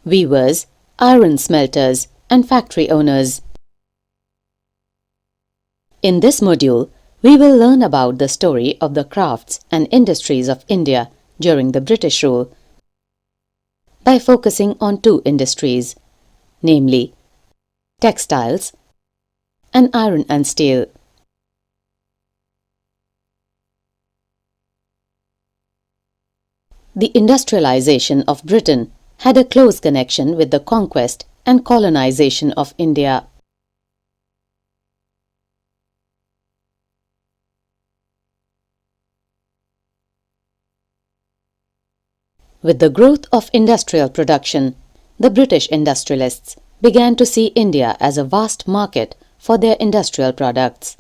weavers, iron smelters, and factory owners. In this module, we will learn about the story of the crafts and industries of India during the British rule by focusing on two industries, namely textiles and iron and steel. The industrialization of Britain had a close connection with the conquest and colonization of India. With the growth of industrial production, the British industrialists began to see India as a vast market for their industrial products.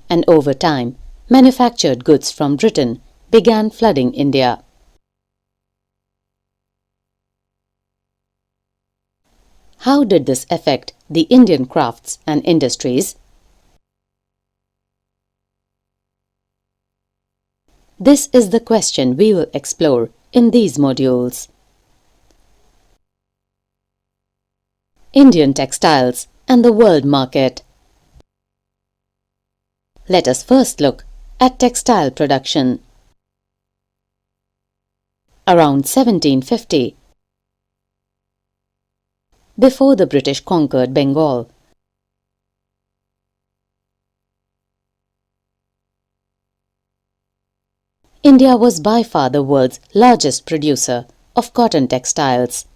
And over time, manufactured goods from Britain began flooding India. How did this affect the Indian crafts and industries? This is the question we will explore in these modules. Indian textiles and the world market. Let us first look at textile production. Around 1750, before the British conquered Bengal, India was by far the world's largest producer of cotton textiles.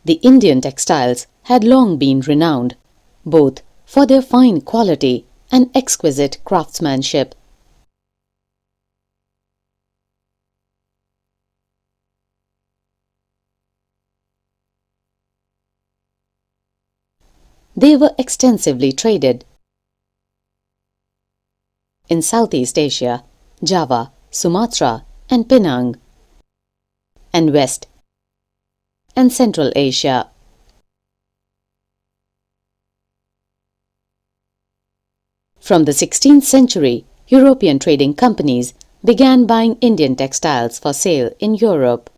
The Indian textiles had long been renowned, both for their fine quality and exquisite craftsmanship. They were extensively traded in Southeast Asia, Java, Sumatra, and Penang, and West and Central Asia. From the 16th century, European trading companies began buying Indian textiles for sale in Europe.